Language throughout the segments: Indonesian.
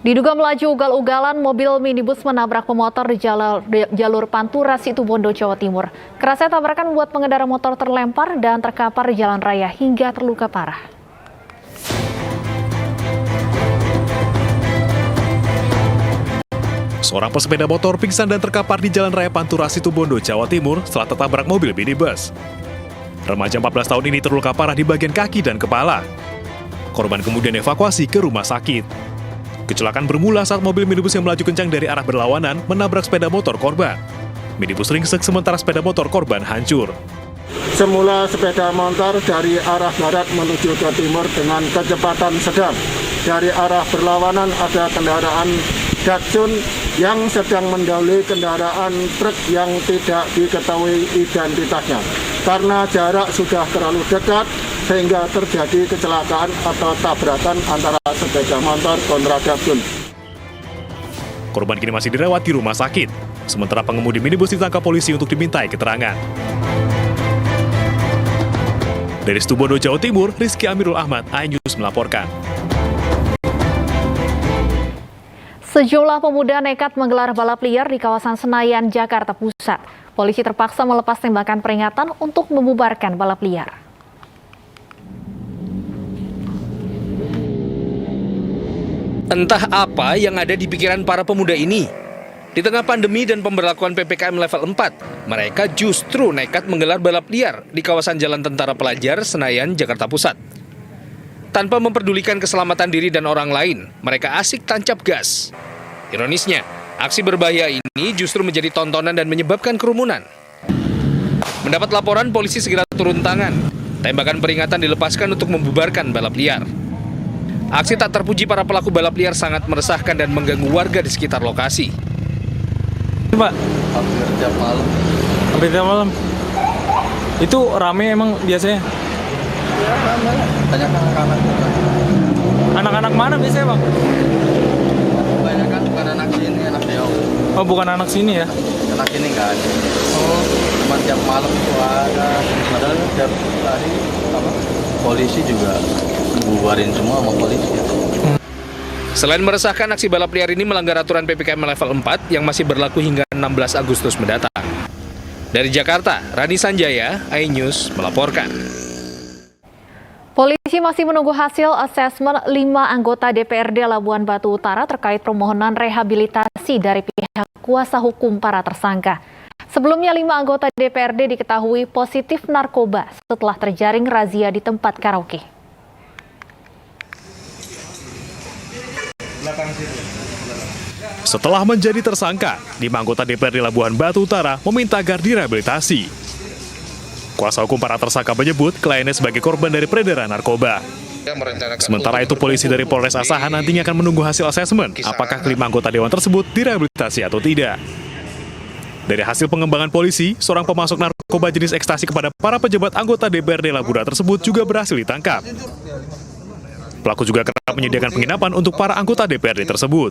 Diduga melaju ugal-ugalan, mobil minibus menabrak pemotor di jalur Pantura Situbondo, Jawa Timur. Kerasnya tabrakan membuat pengendara motor terlempar dan terkapar di jalan raya hingga terluka parah. Seorang pesepeda motor pingsan dan terkapar di jalan raya Pantura Situbondo, Jawa Timur setelah tertabrak mobil minibus. Remaja 14 tahun ini terluka parah di bagian kaki dan kepala. Korban kemudian evakuasi ke rumah sakit. Kecelakaan bermula saat mobil minibus yang melaju kencang dari arah berlawanan menabrak sepeda motor korban. Minibus ringsek sementara sepeda motor korban hancur. Semula sepeda motor dari arah barat menuju ke timur dengan kecepatan sedang. Dari arah berlawanan ada kendaraan Datsun yang sedang mendahului kendaraan truk yang tidak diketahui identitasnya. Karena jarak sudah terlalu dekat, sehingga terjadi kecelakaan atau tabrakan antara sepeda motor kontra Datsun. Korban kini masih dirawat di rumah sakit, sementara pengemudi minibus ditangkap polisi untuk dimintai keterangan. Dari Situbondo, Jawa Timur, Rizky Amirul Ahmad, iNews melaporkan. Sejumlah pemuda nekat menggelar balap liar di kawasan Senayan, Jakarta Pusat. Polisi terpaksa melepas tembakan peringatan untuk membubarkan balap liar. Entah apa yang ada di pikiran para pemuda ini. Di tengah pandemi dan pemberlakuan PPKM level 4, mereka justru nekat menggelar balap liar di kawasan Jalan Tentara Pelajar, Senayan, Jakarta Pusat. Tanpa memperdulikan keselamatan diri dan orang lain, mereka asik tancap gas. Ironisnya, aksi berbahaya ini justru menjadi tontonan dan menyebabkan kerumunan. Mendapat laporan, polisi segera turun tangan. Tembakan peringatan dilepaskan untuk membubarkan balap liar. Aksi tak terpuji para pelaku balap liar sangat meresahkan dan mengganggu warga di sekitar lokasi. Pak, Hampir tiap malam. hampir tiap malam. Itu rame emang biasanya? Ya, rame. Banyak anak-anak juga. Anak-anak mana biasanya, Bang? Kebanyakan bukan anak sini, anak jauh. Oh, bukan anak sini ya? Anak sini nggak ada. Oh, cuma tiap malam itu ada. Padahal tiap hari polisi juga bubarin semua sama polisi. Selain meresahkan, aksi balap liar ini melanggar aturan PPKM level 4 yang masih berlaku hingga 16 Agustus mendatang. Dari Jakarta, Rani Sanjaya, iNews melaporkan. Polisi masih menunggu hasil asesmen 5 anggota DPRD Labuan Batu Utara terkait permohonan rehabilitasi dari pihak kuasa hukum para tersangka. Sebelumnya 5 anggota DPRD diketahui positif narkoba setelah terjaring razia di tempat karaoke. Setelah menjadi tersangka, 5 anggota DPRD Labuan Batu Utara meminta agar direhabilitasi. Kuasa hukum para tersangka menyebut kliennya sebagai korban dari peredaran narkoba. Sementara itu, polisi dari Polres Asahan nantinya akan menunggu hasil asesmen apakah kelima anggota dewan tersebut direhabilitasi atau tidak. Dari hasil pengembangan polisi, seorang pemasok narkoba jenis ekstasi kepada para pejabat anggota DPRD Labura tersebut juga berhasil ditangkap. Pelaku juga kerap menyediakan penginapan untuk para anggota DPRD tersebut.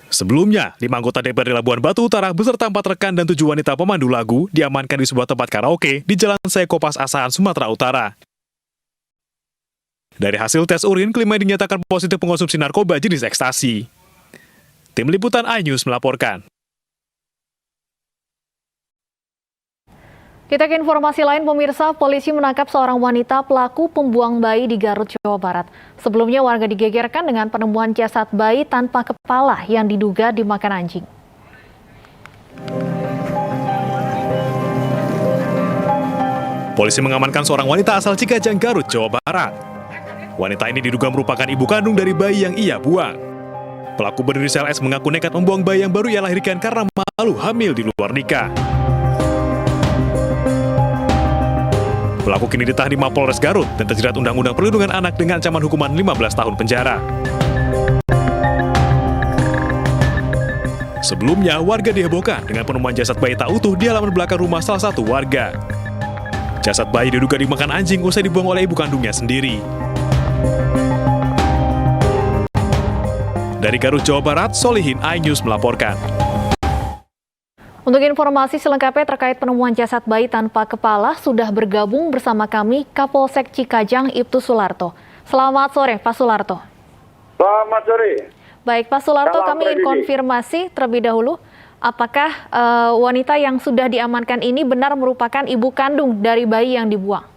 Sebelumnya, 5 anggota DPRD Labuan Batu Utara beserta 4 rekan dan 7 wanita pemandu lagu diamankan di sebuah tempat karaoke di Jalan Sekopas Asahan, Sumatera Utara. Dari hasil tes urin, kelima dinyatakan positif mengonsumsi narkoba jenis ekstasi. Tim Liputan iNews melaporkan. Kita ke informasi lain, pemirsa. Polisi menangkap seorang wanita pelaku pembuang bayi di Garut, Jawa Barat. Sebelumnya warga digegerkan dengan penemuan jasad bayi tanpa kepala yang diduga dimakan anjing. Polisi mengamankan seorang wanita asal Cikajang, Garut, Jawa Barat. Wanita ini diduga merupakan ibu kandung dari bayi yang ia buang. Pelaku berinisial S mengaku nekat membuang bayi yang baru ia lahirkan karena malu hamil di luar nikah. Pelaku kini ditahan di Mapolres Garut dan terjerat Undang-Undang Perlindungan Anak dengan ancaman hukuman 15 tahun penjara. Sebelumnya, warga dihebohkan dengan penemuan jasad bayi tak utuh di halaman belakang rumah salah satu warga. Jasad bayi diduga dimakan anjing usai dibuang oleh ibu kandungnya sendiri. Dari Garut, Jawa Barat, Solihin, iNews melaporkan. Untuk informasi selengkapnya terkait penemuan jasad bayi tanpa kepala, sudah bergabung bersama kami Kapolsek Cikajang Ibtu Sularto. Selamat sore, Pak Sularto. Selamat sore. Baik, Pak Sularto, Salam kami ingin presisi. konfirmasi terlebih dahulu. Apakah wanita yang sudah diamankan ini benar merupakan ibu kandung dari bayi yang dibuang?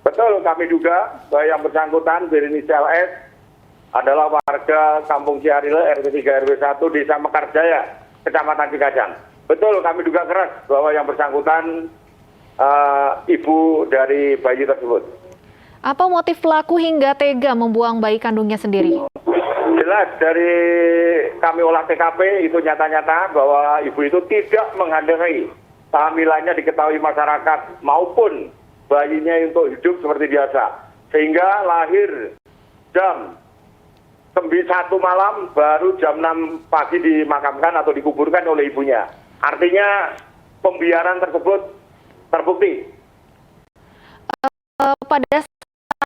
Betul, kami duga bahwa yang bersangkutan berinisial S adalah warga Kampung Ciarile RT 3 RW 1 Desa Mekarjaya, Kecamatan Cikajang. Betul, kami duga keras bahwa yang bersangkutan ibu dari bayi tersebut. Apa motif pelaku hingga tega membuang bayi kandungnya sendiri? Jelas dari kami olah TKP itu nyata-nyata bahwa ibu itu tidak menghargai kehamilannya diketahui masyarakat maupun bayinya untuk hidup seperti biasa. Sehingga lahir jam 1 malam baru jam 6 pagi dimakamkan atau dikuburkan oleh ibunya. Artinya pembiaran tersebut terbukti. Pada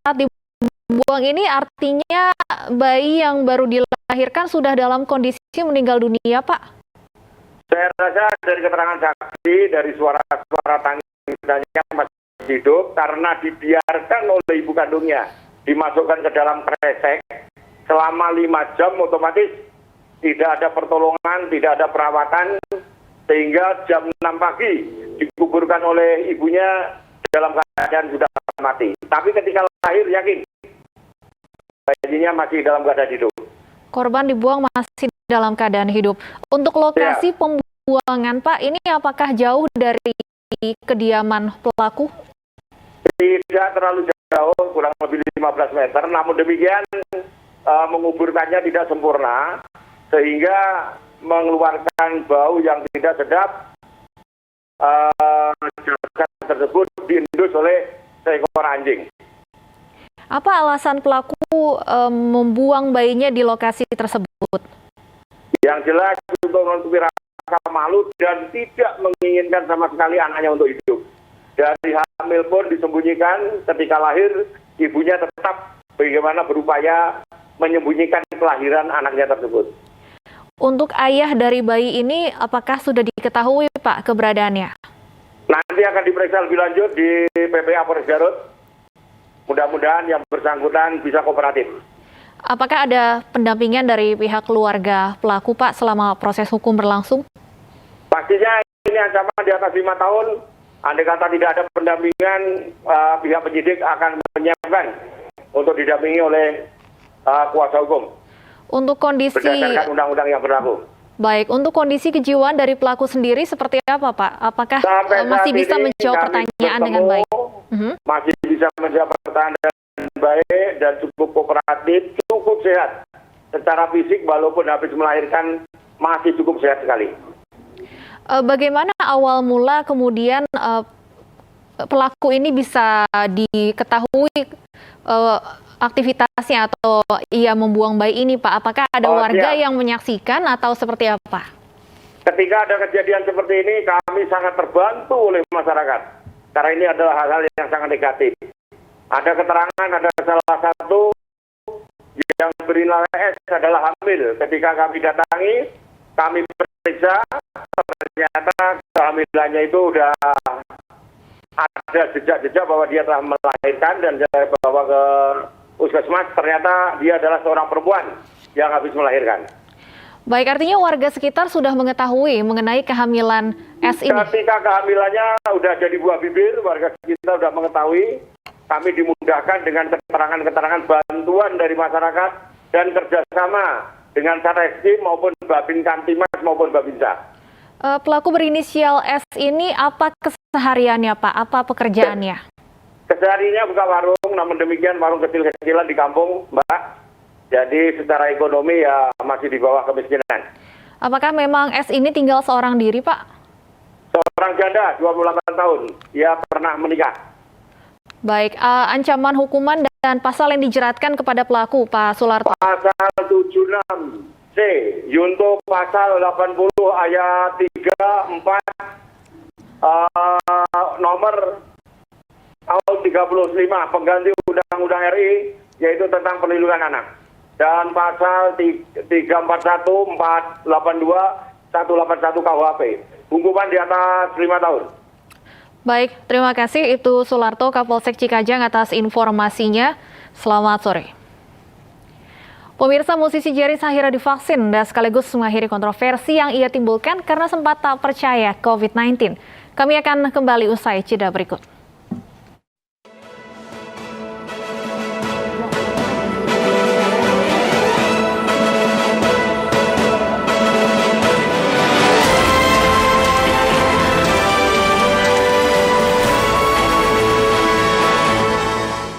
saat dibuang ini artinya bayi yang baru dilahirkan sudah dalam kondisi meninggal dunia, Pak? Saya rasa dari keterangan saksi, dari suara-suara tangisannya masih hidup karena dibiarkan oleh ibu kandungnya dimasukkan ke dalam kresek selama 5 jam, otomatis tidak ada pertolongan, tidak ada perawatan, sehingga jam 6 pagi dikuburkan oleh ibunya dalam keadaan sudah mati. Tapi ketika lahir yakin bayinya masih dalam keadaan hidup. Korban dibuang masih dalam keadaan hidup. Untuk lokasi pembuangan, Pak, ini apakah jauh dari kediaman pelaku? Tidak terlalu jauh, kurang lebih 15 meter. Namun demikian menguburkannya tidak sempurna, sehingga mengeluarkan bau yang tidak sedap. Jasad tersebut diendus oleh seekor anjing. Apa alasan pelaku membuang bayinya di lokasi tersebut? Yang jelas untuk menutupi rasa malu dan tidak menginginkan sama sekali anaknya untuk hidup. Dari hamil pun disembunyikan, ketika lahir ibunya tetap bagaimana berupaya menyembunyikan kelahiran anaknya tersebut. Untuk ayah dari bayi ini, apakah sudah diketahui, Pak, keberadaannya? Nanti akan diperiksa lebih lanjut di PPA Polres Garut. Mudah-mudahan yang bersangkutan bisa kooperatif. Apakah ada pendampingan dari pihak keluarga pelaku, Pak, selama proses hukum berlangsung? Pastinya ini ancaman di atas 5 tahun. Andai kata tidak ada pendampingan, pihak penyidik akan menyiapkan untuk didampingi oleh kuasa hukum. Untuk kondisi berdasarkan undang-undang yang berlaku. Baik, untuk kondisi kejiwaan dari pelaku sendiri seperti apa, Pak? Apakah masih bisa menjawab pertanyaan dengan baik? Masih bisa menjawab pertanyaan dengan baik dan cukup kooperatif, cukup sehat. Secara fisik walaupun habis melahirkan masih cukup sehat sekali. Bagaimana awal mula kemudian pelaku ini bisa diketahui aktivitasnya atau ia membuang bayi ini, Pak? Apakah ada warga yang menyaksikan atau seperti apa? Ketika ada kejadian seperti ini, kami sangat terbantu oleh masyarakat. Karena ini adalah hal-hal yang sangat negatif. Ada keterangan, ada salah satu yang berinisial S adalah hamil. Ketika kami datangi, kami periksa, ternyata kehamilannya itu sudah ada jejak-jejak bahwa dia telah melahirkan, dan saya bawa ke puskesmas, ternyata dia adalah seorang perempuan yang habis melahirkan. Baik, artinya warga sekitar sudah mengetahui mengenai kehamilan S ini? Ketika kehamilannya sudah jadi buah bibir, warga sekitar sudah mengetahui. Kami dimudahkan dengan keterangan-keterangan bantuan dari masyarakat dan kerjasama dengan Satreskrim maupun Babin Kamtimas maupun Babinsa. Pelaku berinisial S ini apa kesehariannya, Pak? Apa pekerjaannya? Kesehariannya buka warung, namun demikian warung kecil-kecilan di kampung, Mbak. Jadi secara ekonomi ya masih di bawah kemiskinan. Apakah memang S ini tinggal seorang diri, Pak? Seorang janda, 28 tahun. Ia pernah menikah. Baik, ancaman hukuman dan pasal yang dijeratkan kepada pelaku, Pak Sularto? Pasal 76C, Yunto pasal 80 ayat 3, 4, nomor tahun 35, pengganti Undang-Undang RI, yaitu tentang perlindungan anak. Dan pasal 341, 482, 181 KUHP. Hukuman di atas 5 tahun. Baik, terima kasih. Itu Sularto, Kapolsek Cikajang atas informasinya. Selamat sore. Pemirsa, musisi Jerry akhirnya divaksin dan sekaligus mengakhiri kontroversi yang ia timbulkan karena sempat tak percaya COVID-19. Kami akan kembali usai jeda berikut.